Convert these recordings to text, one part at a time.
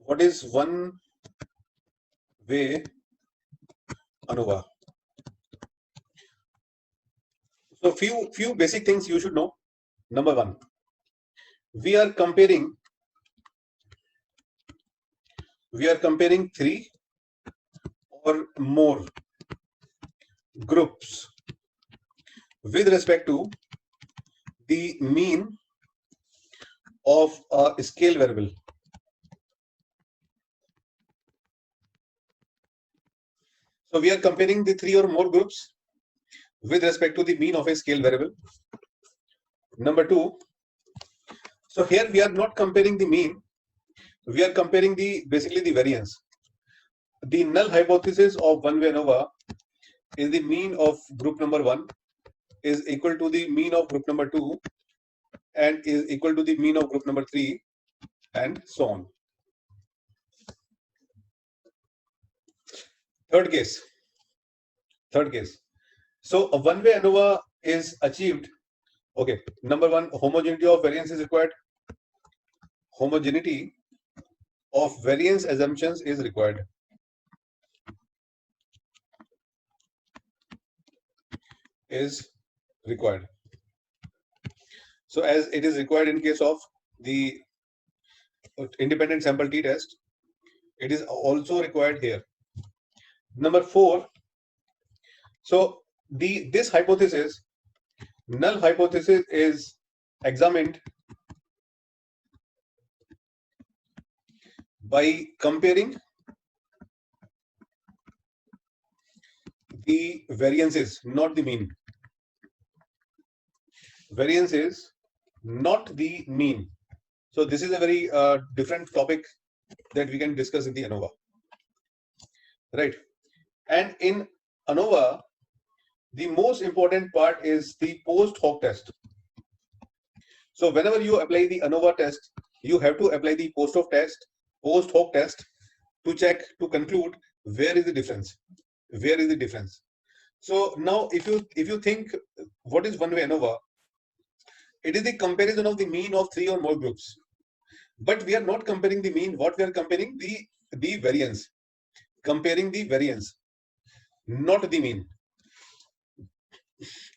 What is one way ANOVA? So few basic things you should know. Number one, we are comparing three or more groups with respect to the mean of a scale variable. So we are comparing the three or more groups with respect to the mean of a scale variable. Number two, so here we are not comparing the mean, we are comparing basically the variance. The null hypothesis of one-way ANOVA is the mean of group number 1 is equal to the mean of group number 2 and is equal to the mean of group number 3 and so on. Third case. So a one-way ANOVA is achieved. Okay, number one, homogeneity of variance is required. Homogeneity of variance assumptions is required. So as it is required in case of the independent sample t-test, it is also required here. Number 4, so this hypothesis, null hypothesis, is examined by comparing the variances, not the mean. Variances, not the mean. So this is a very different topic that we can discuss in the ANOVA, right? And in ANOVA, the most important part is the post hoc test. So whenever you apply the ANOVA test, you have to apply the post hoc test to check, to conclude where is the difference. So now if you think what is one-way ANOVA, it is the comparison of the mean of three or more groups. But we are not comparing the mean. What we are comparing? The variance. Comparing the variance, not the mean.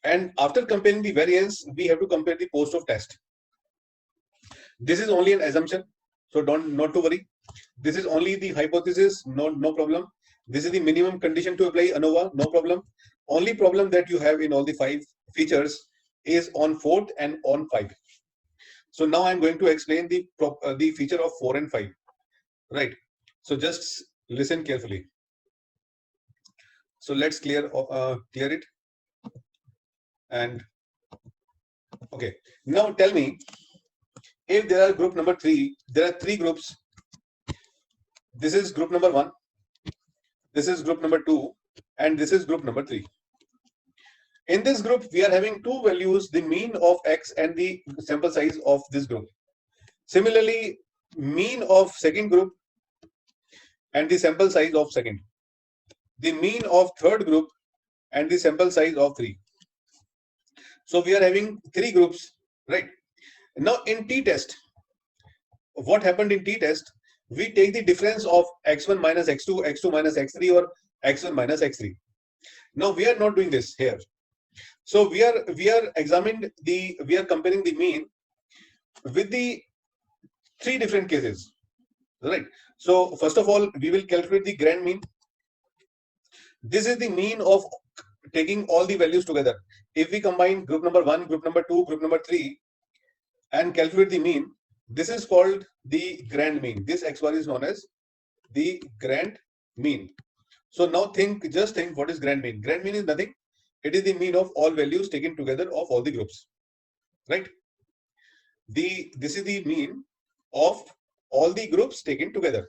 And after comparing the variance, we have to compare the post hoc test. This is only an assumption, so not to worry. This is only the hypothesis, no problem. This is the minimum condition to apply ANOVA, no problem. Only problem that you have in all the 5 features is on 4th and on 5. So now I'm going to explain the feature of 4 and 5, right? So just listen carefully. So let's clear it. And okay, now tell me, if there are group number 3, there are 3 groups. This is group number 1, this is group number 2, and this is group number 3. In this group, we are having 2 values, the mean of X and the sample size of this group. Similarly, mean of second group and the sample size of second. The mean of third group and the sample size of 3. So we are having 3 groups, right? Now in t-test, what happened in t-test? We take the difference of x1 minus x2, x2 minus x3, or x1 minus x3. Now we are not doing this here. So we are comparing the mean with the 3 different cases, right? So first of all, we will calculate the grand mean. This is the mean of taking all the values together. If we combine group number 1, group number 2, group number 3 and calculate the mean, this is called the grand mean. This x bar is known as the grand mean. So now just think what is grand mean. Grand mean is nothing. It is the mean of all values taken together of all the groups, right? This is the mean of all the groups taken together.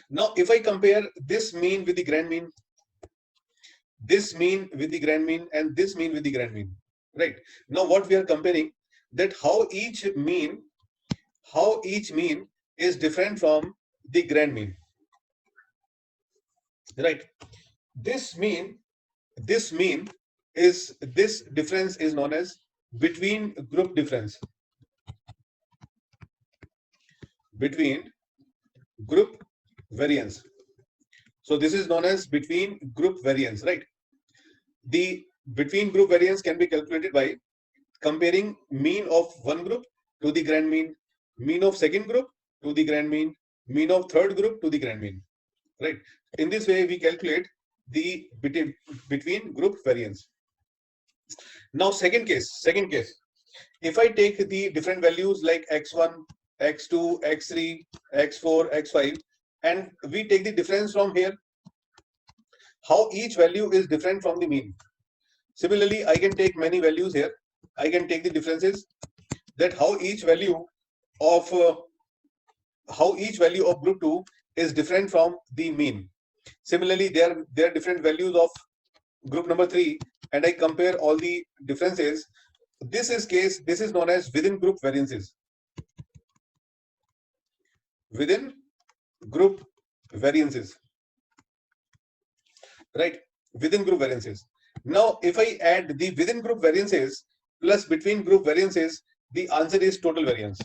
Now if I compare this mean with the grand mean, this mean with the grand mean, and this mean with the grand mean, right? Now what we are comparing, that how each mean is different from the grand mean, right? This difference is known as between group difference. Between group variance. So this is known as between group variance, right? The between group variance can be calculated by comparing mean of one group to the grand mean, mean of second group to the grand mean, mean of third group to the grand mean, right? In this way, we calculate the between group variance. Now, second case, if I take the different values like x1, x2, x3, x4, x5, and we take the difference from here, how each value is different from the mean. Similarly, I can take many values here. I can take the differences that how each value of group 2 is different from the mean. Similarly, there are different values of group number 3, and I compare all the differences. This is known as within group variances. Within group variances, right? Within group variances. Now, if I add the within group variances plus between group variances, the answer is total variance.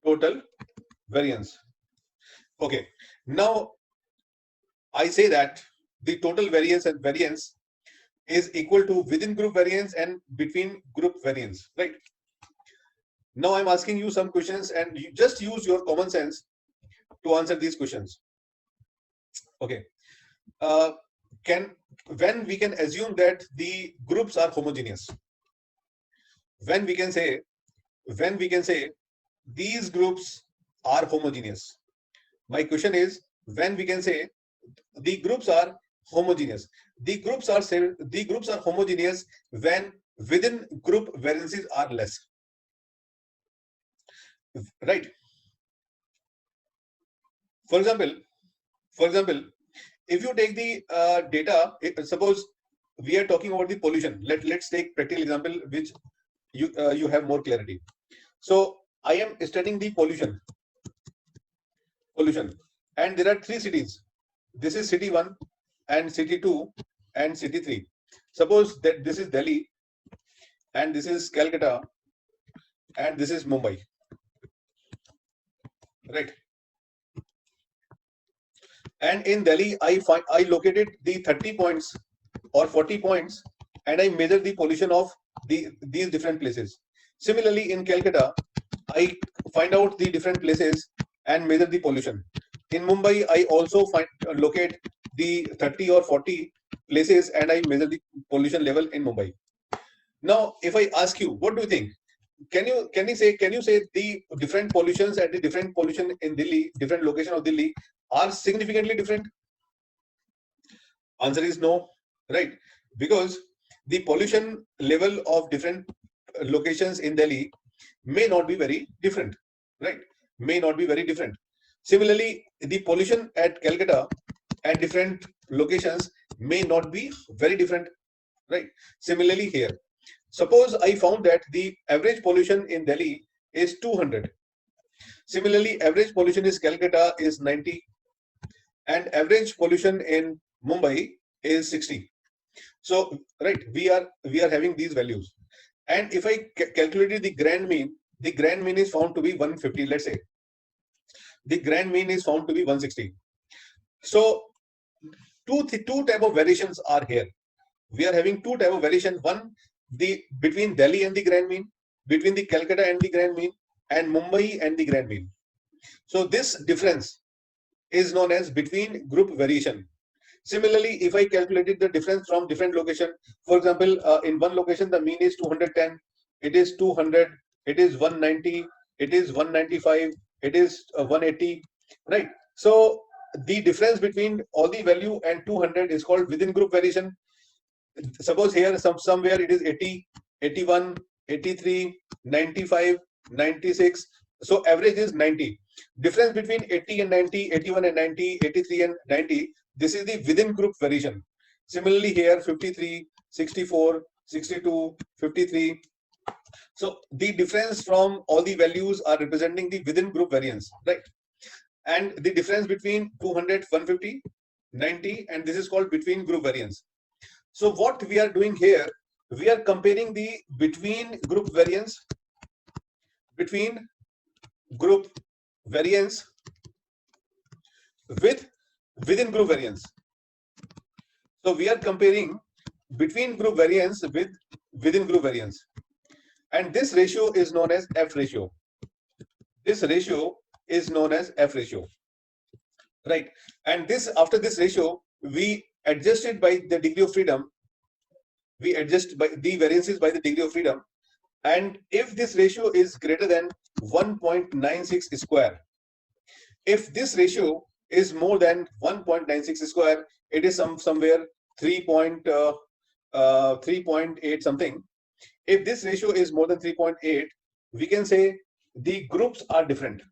Total variance. Okay. Now, I say that the total variance and variance is equal to within group variance and between group variance, right? Now I'm asking you some questions, and you just use your common sense to answer these questions. Okay. When we can assume that the groups are homogeneous? When we can say these groups are homogeneous. My question is, when we can say the groups are homogeneous. The groups are homogeneous when within group variances are less, right? For example, if you take the data, suppose we are talking about the pollution. Let's take practical example which you have more clarity. So I am studying the pollution, and there are 3 cities. This is city 1 and city 2 and city 3. Suppose that this is Delhi and this is Calcutta and this is Mumbai, right? And in Delhi, I located the 30 points or 40 points, and I measure the pollution of these different places. Similarly, in Calcutta, I find out the different places and measure the pollution. In Mumbai, I also locate the 30 or 40 places and I measure the pollution level in Mumbai. Now, if I ask you, what do you think? Can you say the different pollutions and the different pollution in Delhi, different location of Delhi, are significantly different? Answer is no, right? Because the pollution level of different locations in Delhi may not be very different, right? May not be very different. Similarly, the pollution at Calcutta and different locations may not be very different, right? Similarly here, suppose I found that the average pollution in Delhi is 200. Similarly, average pollution in Calcutta is 90 and average pollution in Mumbai is 60. So, right, we are having these values. And if I calculated the grand mean is found to be 150, let's say. The grand mean is found to be 160. So, two type of variations are here. We are having 2 type of variation. One, the between Delhi and the grand mean, between the Calcutta and the grand mean, and Mumbai and the grand mean. So this difference is known as between group variation. Similarly, if I calculated the difference from different location, for example, in one location the mean is 210, it is 200, it is 190, it is 195, it is 180, right? So the difference between all the value and 200 is called within group variation. Suppose here somewhere it is 80, 81, 83, 95, 96. So average is 90. Difference between 80 and 90, 81 and 90, 83 and 90. This is the within group variation. Similarly here 53, 64, 62, 53. So the difference from all the values are representing the within group variance, right? And the difference between 200, 150, 90, and this is called between group variance. So what we are doing here, we are comparing the between group variance variance with within group variance. So we are comparing between group variance with within group variance, and this ratio is known as F ratio. This ratio is known as F ratio, right? And this, after this ratio, we adjust it by the degree of freedom. We adjust by the variances by the degree of freedom, and if this ratio is greater than 1.96 square, if this ratio is more than 1.96 square, it is somewhere 3.8 something. If this ratio is more than 3.8, we can say the groups are different.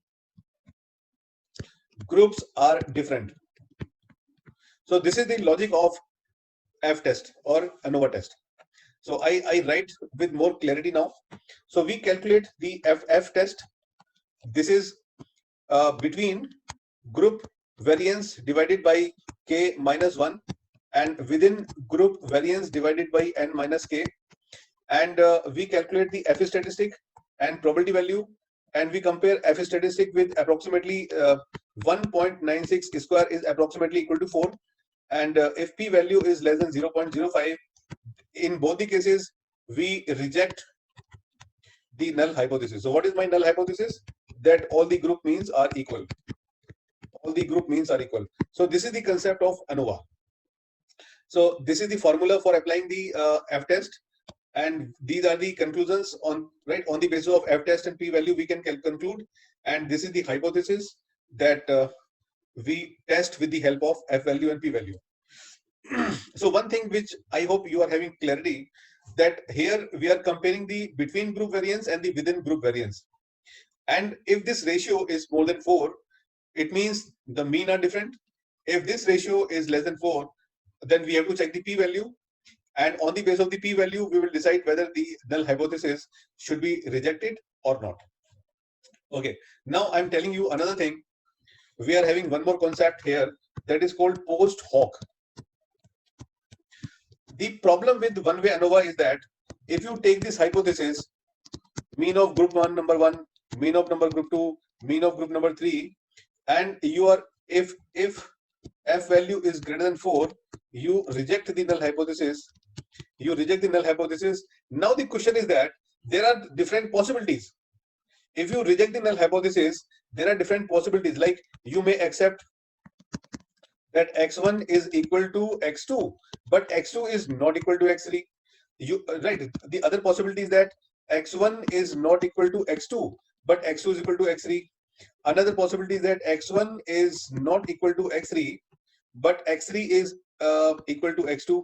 Groups are different. So this is the logic of F test or ANOVA test. So I write with more clarity now. So we calculate the F test. This is between group variance divided by k minus 1 and within group variance divided by n minus k, and we calculate the F statistic and probability value, and we compare F statistic with approximately 1.96 square is approximately equal to 4, and if p value is less than 0.05, in both the cases we reject the null hypothesis. So what is my null hypothesis? That all the group means are equal. All the group means are equal. So this is the concept of ANOVA. So this is the formula for applying the F test, and these are the conclusions on the basis of F test and p value we can conclude, and this is the hypothesis that we test with the help of F value and p value. So one thing which I hope you are having clarity, that here we are comparing the between group variance and the within group variance, and if this ratio is more than 4, it means the mean are different. If this ratio is less than 4, then we have to check the p value, and on the basis of the p value we will decide whether the null hypothesis should be rejected or not. Okay, now I'm telling you another thing. We are having one more concept here, that is called post hoc. The problem with one way ANOVA is that if you take this hypothesis, mean of group 1 number 1, mean of number group 2, mean of group number 3, and you are if F value is greater than 4, you reject the null hypothesis. You reject the null hypothesis. Now the question is that there are different possibilities. If you reject the null hypothesis, there are different possibilities. Like you may accept that x1 is equal to x2, but x2 is not equal to x3. Right. The other possibility is that x1 is not equal to x2, but x2 is equal to x3. Another possibility is that x1 is not equal to x3, but x3 is equal to x2.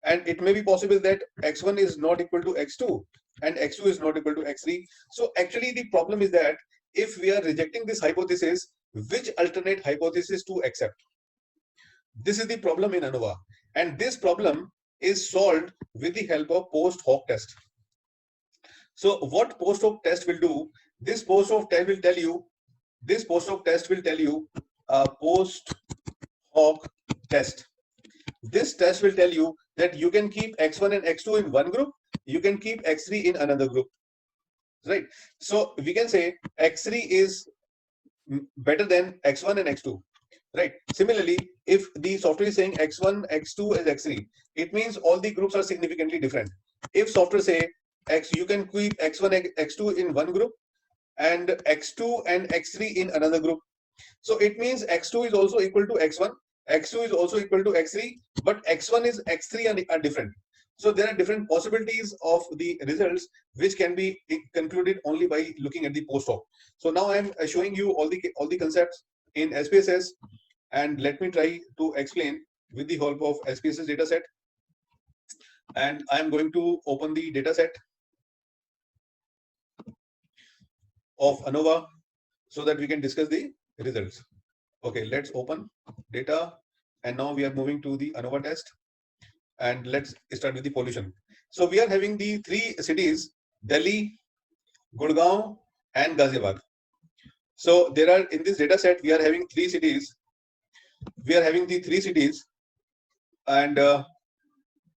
And it may be possible that x1 is not equal to x2 and x2 is not equal to x3. So actually the problem is that if we are rejecting this hypothesis, which alternate hypothesis to accept? This is the problem in ANOVA, and this problem is solved with the help of post hoc test. So what post hoc test will do? This post hoc test will tell you. Post hoc test. This test will tell you that you can keep x1 and x2 in one group, you can keep x3 in another group, right? So we can say x3 is better than x1 and x2, right? Similarly, if the software is saying x1, x2 is x3, it means all the groups are significantly different. If software say you can keep x1, x2 in one group and x2 and x3 in another group, so it means x2 is also equal to x1, x2 is also equal to x3, but x1 is x3 are different. So there are different possibilities of the results which can be concluded only by looking at the post hoc. So now I am showing you all the concepts in SPSS, and let me try to explain with the help of SPSS dataset. And I am going to open the dataset of ANOVA so that we can discuss the results. Okay, let's open data, and now we are moving to the ANOVA test, and let's start with the pollution. So we are having the three cities: Delhi, Gurgaon, and Ghaziabad. So there are, in this data set, we are having three cities. We are having the three cities, and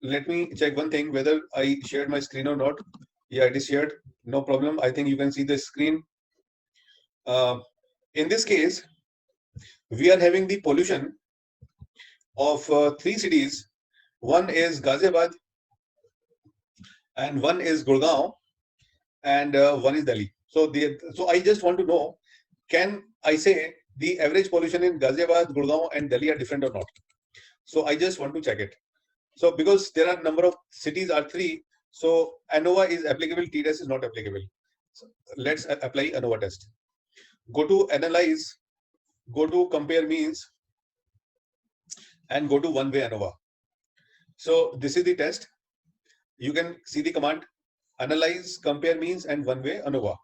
let me check one thing, whether I shared my screen or not. Yeah, it is shared. No problem. I think you can see the screen. In this case, we are having the pollution of three cities. One is Ghaziabad, and one is Gurgaon, and one is Delhi. So I just want to know, can I say the average pollution in Ghaziabad, Gurgaon, and Delhi are different or not? So I just want to check it. So because there are number of cities are three, so Anova is applicable, T-test is not applicable. So let's apply Anova test. Go to analyze, go to compare means, and go to one-way Anova. So this is the test. You can see the command analyze, compare means, and one-way Anova.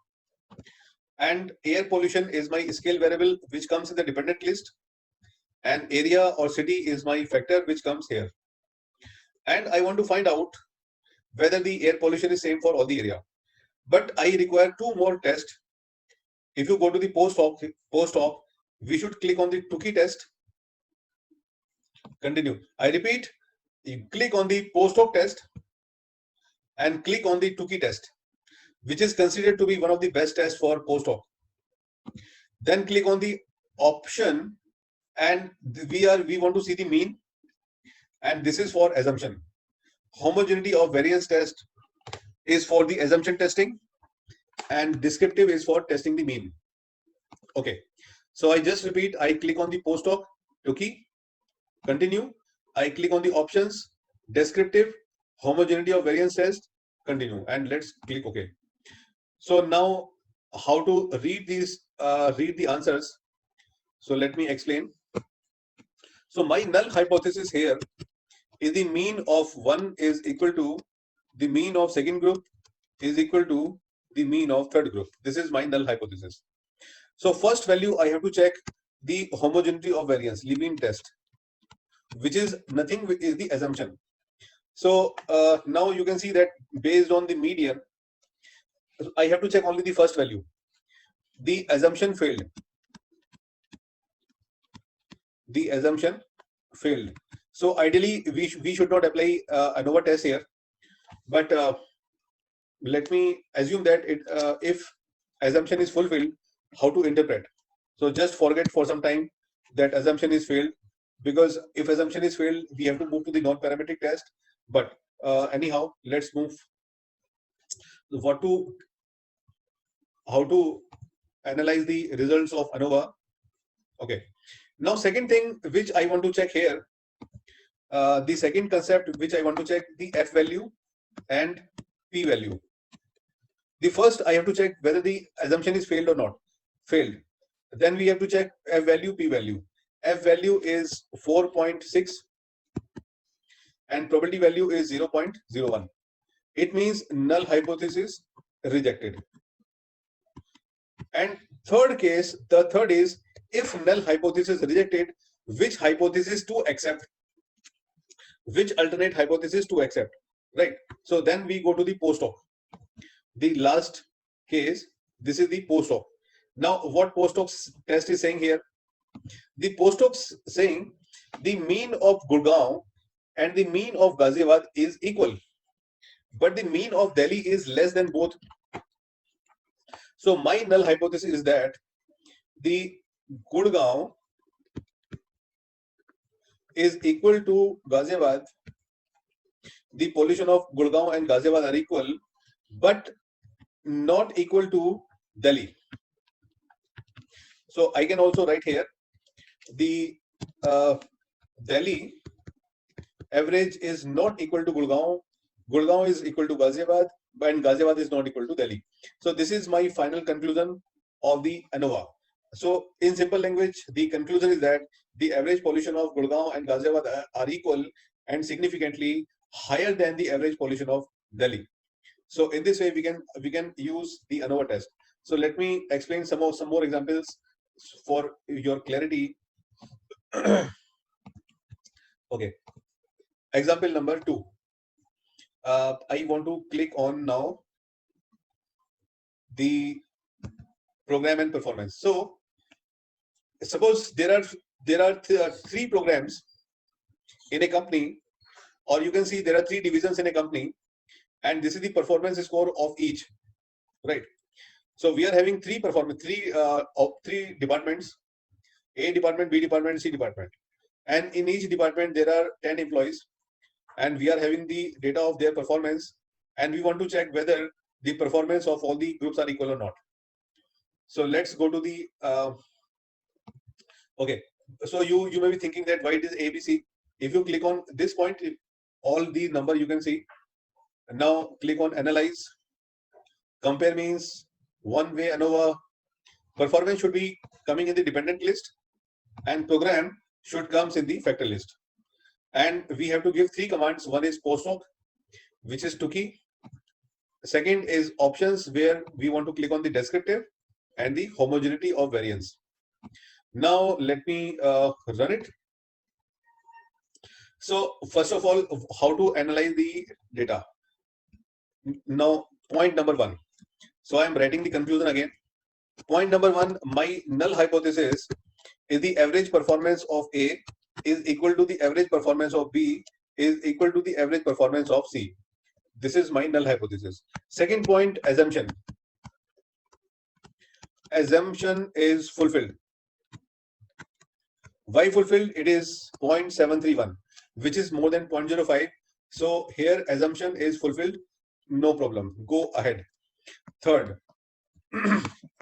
And air pollution is my scale variable which comes in the dependent list, and area or city is my factor which comes here. And I want to find out whether the air pollution is same for all the area. But I require two more tests. If you go to the post-op, we should click on the Tukey test. Continue. I repeat, you click on the post-op test and click on the Tukey test, which is considered to be one of the best tests for post-op. Then click on the option, and we want to see the mean, and this is for assumption. Homogeneity of variance test is for the assumption testing, and descriptive is for testing the mean. Okay, so I just repeat, I click on the post-op, Tukey, continue. I click on the options, descriptive, homogeneity of variance test, continue, and let's click OK. So now how to read these, read the answers. So let me explain. So my null hypothesis here is the mean of one is equal to the mean of second group is equal to the mean of third group. This is my null hypothesis. So first value I have to check the homogeneity of variance, Levene test, which is nothing, is the assumption. So now you can see that based on the median, I have to check only the first value. The assumption failed. The assumption failed. So ideally, we should not apply Anova test here. But let me assume that if assumption is fulfilled, how to interpret? So just forget for some time that assumption is failed, because if assumption is failed, we have to move to the non-parametric test. But anyhow, let's move. How to analyze the results of Anova. Okay. Now, second thing which I want to check here, the second concept which I want to check, the F value and P value. The first I have to check whether the assumption is failed or not. Failed. Then we have to check F value, P value. F value is 4.6 and probability value is 0.01. It means null hypothesis rejected. And third case, the third is if null hypothesis rejected, which hypothesis to accept, which alternate hypothesis to accept, right? So then we go to the post-op. The last case, this is the post-op. Now what post-op test is saying here? The post-op saying the mean of Gurgaon and the mean of Ghaziabad is equal, but the mean of Delhi is less than both. So my null hypothesis is that the Gurgaon is equal to Ghaziabad. The pollution of Gurgaon and Ghaziabad are equal, but not equal to Delhi. So I can also write here the Delhi average is not equal to Gurgaon. Gurgaon is equal to Ghaziabad, and Ghaziabad is not equal to Delhi. So this is my final conclusion of the Anova. So in simple language, the conclusion is that the average pollution of Gurgaon and Ghaziabad are equal and significantly higher than the average pollution of Delhi. So in this way, we can use the Anova test. So let me explain some more examples for your clarity. Okay. Example number 2. I want to click on now the program and performance. So suppose there are three programs in a company, or you can see there are three divisions in a company, and this is the performance score of each, right? So we are having three departments: A department, B department, C department. And in each department, there are 10 employees. And we are having the data of their performance. And we want to check whether the performance of all the groups are equal or not. So let's go to the, okay. So you may be thinking that why it is ABC. If you click on this point, all the number you can see. Now click on analyze. Compare means one way Anova performance should be coming in the dependent list and program should comes in the factor list. And we have to give three commands. One is post hoc, which is Tuki. Second is options, where we want to click on the descriptive and the homogeneity of variance. Now let me run it. So first of all, how to analyze the data. Now point number one. So I am writing the conclusion again. Point number one, my null hypothesis is the average performance of A is equal to the average performance of B is equal to the average performance of C. This is my null hypothesis. Second point, assumption. Assumption is fulfilled. Why fulfilled? It is 0.731, which is more than 0.05. So here assumption is fulfilled. No problem. Go ahead. Third,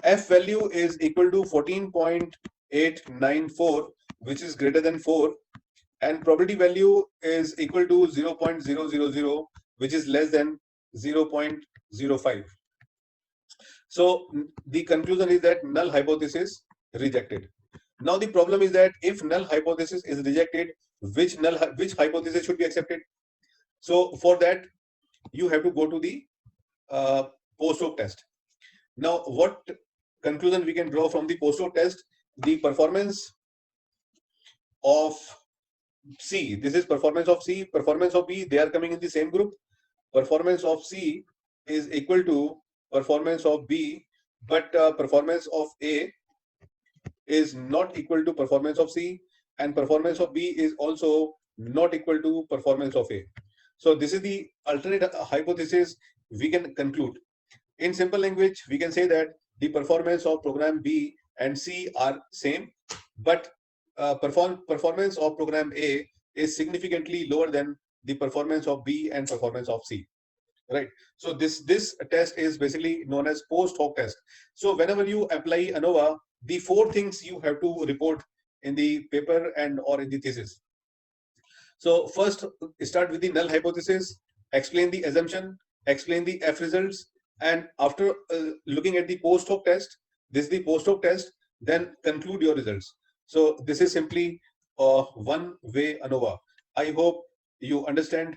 F value is equal to 14.894, which is greater than 4. And probability value is equal to 0.000, which is less than 0.05. So the conclusion is that null hypothesis rejected. Now the problem is that if null hypothesis is rejected, which hypothesis should be accepted? So for that, you have to go to the post hoc test. Now, what conclusion we can draw from the post hoc test? The performance of C, this is performance of C, performance of B, they are coming in the same group. Performance of C is equal to performance of B, but performance of A is not equal to performance of C, and performance of B is also not equal to performance of A. So this is the alternate hypothesis we can conclude. In simple language, we can say that the performance of program B and C are same, but performance of program A is significantly lower than the performance of B and performance of C. Right. So this test is basically known as post hoc test. So whenever you apply Anova, the four things you have to report in the paper and or in the thesis. So first, start with the null hypothesis, explain the assumption, explain the F results, and after looking at the post hoc test, this is the post hoc test, then conclude your results. So this is simply one way Anova. I hope you understand